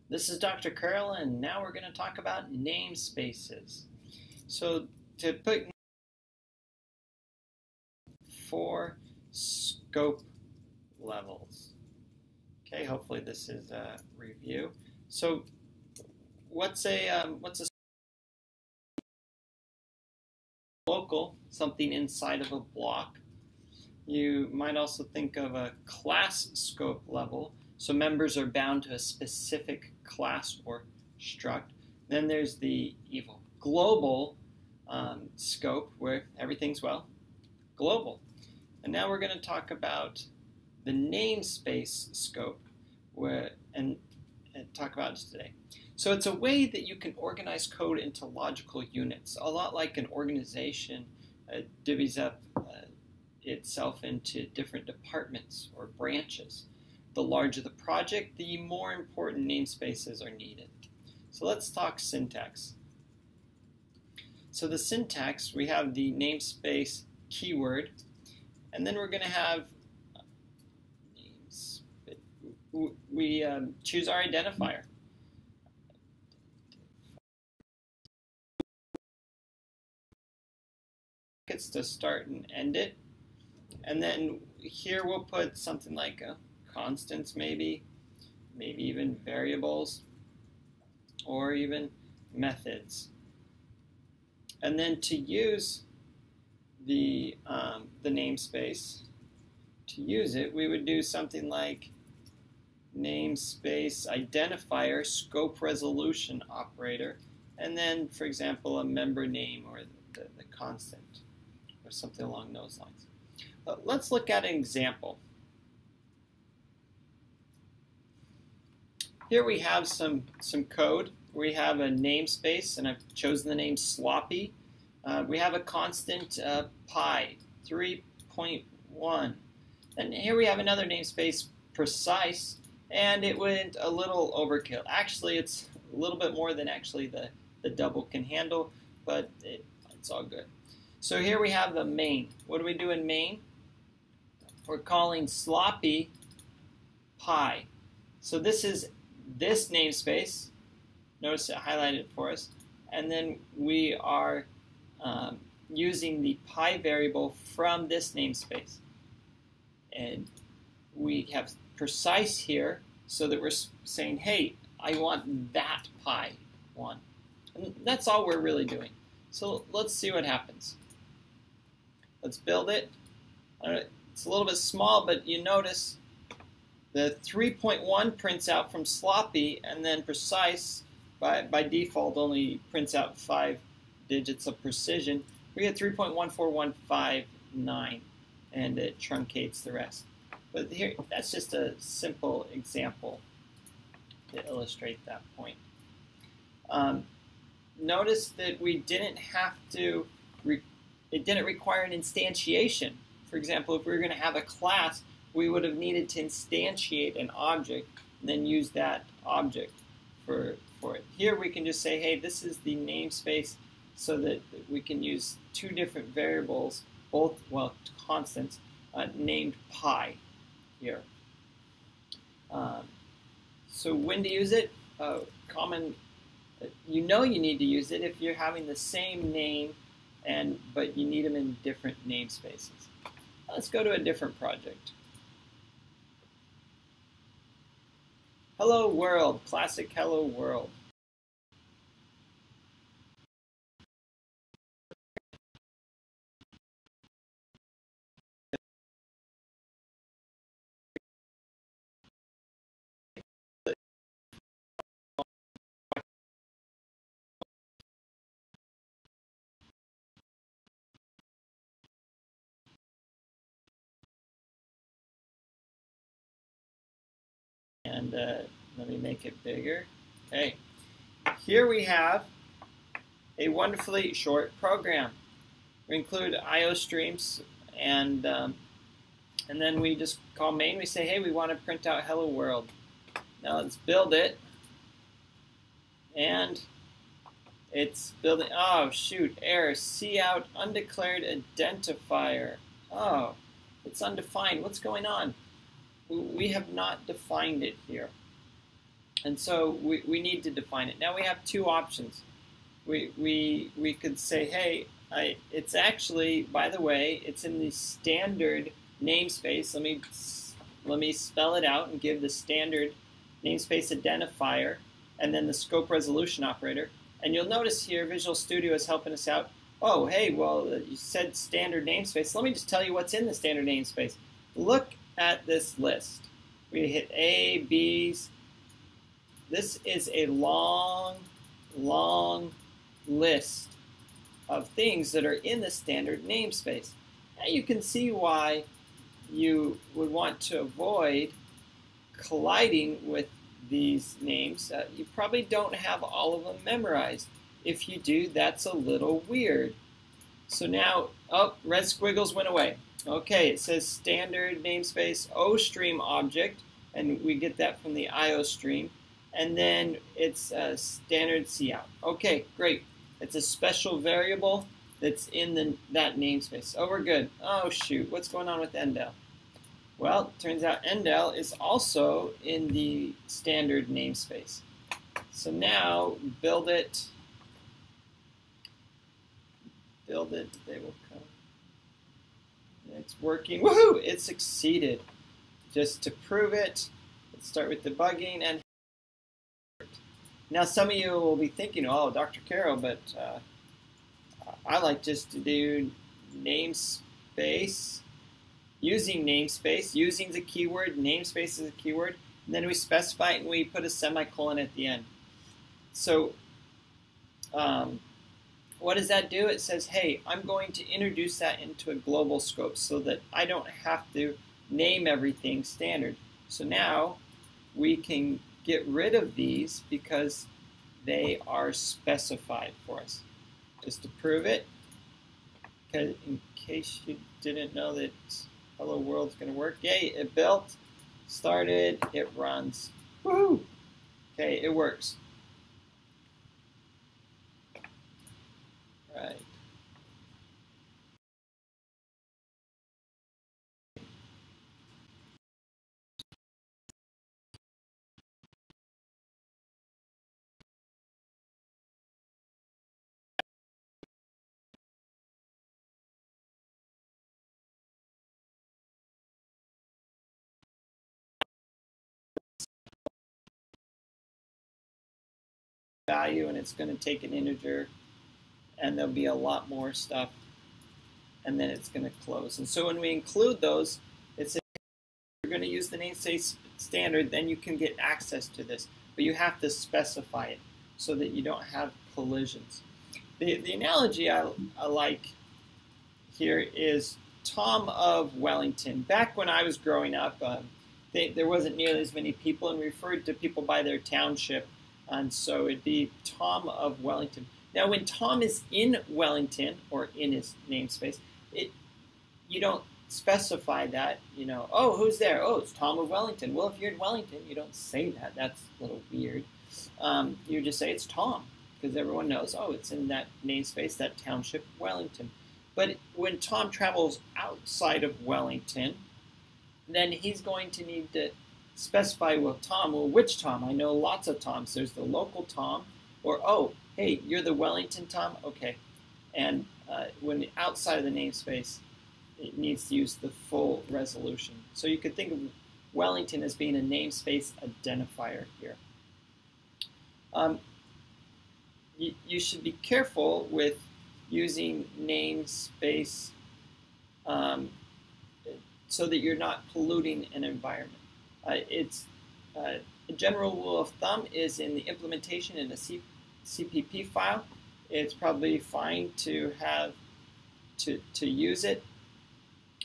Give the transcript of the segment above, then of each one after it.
This is Dr. Curl, and now we're going to talk about namespaces. So to put 4 scope levels. Okay, hopefully this is a review. So what's a local, something inside of a block? You might also think of a class scope level. So members are bound to a specific class or struct. Then there's the global scope where everything's, well, global. And now we're going to talk about the namespace scope and talk about it today. So it's a way that you can organize code into logical units, a lot like an organization divvies up itself into different departments or branches. The larger the project, the more important namespaces are needed. So let's talk syntax. So the syntax, we have the namespace keyword, and then we're going to have we choose our identifier. It's to start and end it. And then here we'll put something like constants, maybe even variables, or even methods. And then to use the namespace, to use it, we would do something like namespace identifier scope resolution operator, and then, for example, a member name or the constant, or something along those lines. But let's look at an example. Here we have some code. We have a namespace, and I've chosen the name sloppy. We have a constant pi, 3.1. And here we have another namespace, precise, and it went a little overkill. Actually, it's a little bit more than actually the double can handle, but it's all good. So here we have the main. What do we do in main? We're calling sloppy pi. So this is this namespace. Notice it highlighted for us. And then we are using the pi variable from this namespace. And we have precise here so that we're saying, hey, I want that pi one. And that's all we're really doing. So let's see what happens. Let's build it. It's a little bit small, but you notice the 3.1 prints out from sloppy, and then precise by default only prints out 5 digits of precision. We get 3.14159, and it truncates the rest. But here, that's just a simple example to illustrate that point. Notice that we didn't have to, it didn't require an instantiation. For example, if we were going to have a class, we would have needed to instantiate an object and then use that object for it. Here we can just say, hey, this is the namespace, so that we can use 2 different variables, both, well, constants, named pi here. So when to use it? You know you need to use it if you're having the same name, but you need them in different namespaces. Let's go to a different project. Hello World, classic Hello World. And let me make it bigger. Okay, here we have a wonderfully short program. We include I/O streams, and then we just call main. We say, hey, we want to print out hello world. Now let's build it, and it's building. Oh shoot, error. Cout undeclared identifier. Oh, it's undefined. What's going on? We have not defined it here. And so we need to define it. Now we have two options. We could say, hey, it's actually, by the way, it's in the standard namespace. Let me spell it out and give the standard namespace identifier and then the scope resolution operator. And you'll notice here Visual Studio is helping us out. Oh, hey, well, you said standard namespace. Let me just tell you what's in the standard namespace. Look at this list. We hit A, B's. This is a long, long list of things that are in the standard namespace. Now you can see why you would want to avoid colliding with these names. You probably don't have all of them memorized. If you do, that's a little weird. So now, oh, red squiggles went away. Okay, it says standard namespace OStream object, and we get that from the IOStream. And then it's standard cout. Okay, great. It's a special variable that's in that namespace. Oh, we're good. Oh, shoot. What's going on with endl? Well, it turns out endl is also in the standard namespace. So now, build it. Build it. They will come. It's working. Woohoo! It succeeded. Just to prove it, let's start with debugging and now some of you will be thinking, oh, Dr. Carroll, but I like just to do namespace, using namespace, using the keyword, namespace is a keyword, and then we specify it and we put a semicolon at the end. So what does that do? It says, hey, I'm going to introduce that into a global scope so that I don't have to name everything standard. So now we can get rid of these because they are specified for us. Just to prove it, because in case you didn't know that Hello World's going to work. Yay, it built, started, it runs. Woohoo! Okay, it works. Right. Value, and it's going to take an integer, and there'll be a lot more stuff, and then it's going to close. And so when we include those, it's if you're going to use the namespace standard, then you can get access to this, but you have to specify it so that you don't have collisions. The analogy I like here is Tom of Wellington. Back when I was growing up, there wasn't nearly as many people, and we referred to people by their township. And so it'd be Tom of Wellington. Now, when Tom is in Wellington, or in his namespace, you don't specify that, you know, oh, who's there? Oh, it's Tom of Wellington. Well, if you're in Wellington, you don't say that. That's a little weird. You just say it's Tom, because everyone knows, oh, it's in that namespace, that township, Wellington. But when Tom travels outside of Wellington, then he's going to need to specify, well, Tom, well, which Tom? I know lots of Toms. There's the local Tom, or, oh, hey, you're the Wellington Tom? Okay. And when outside of the namespace, it needs to use the full resolution. So you could think of Wellington as being a namespace identifier here. You should be careful with using namespace so that you're not polluting an environment. A general rule of thumb is in the implementation in a CPP file, it's probably fine to have to use it.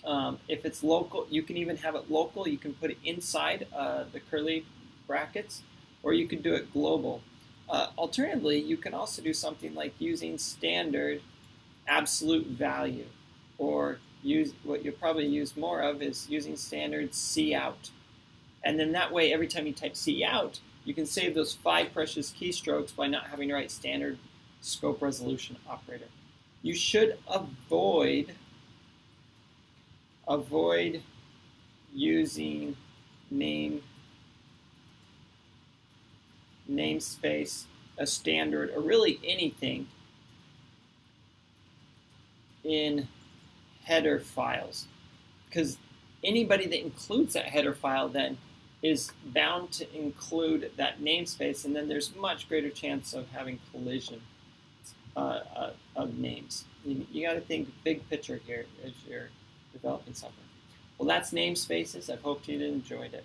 If it's local, you can even have it local. You can put it inside the curly brackets, or you could do it global. Alternatively, you can also do something like using standard absolute value, or use what you'll probably use more of is using standard cout. And then that way, every time you type cout, you can save those 5 precious keystrokes by not having to write standard scope resolution operator. You should avoid using namespace, a standard, or really anything in header files, because anybody that includes that header file then is bound to include that namespace, and then there's much greater chance of having collision of names. You got to think big picture here as you're developing something. Well, that's namespaces. I hope you enjoyed it.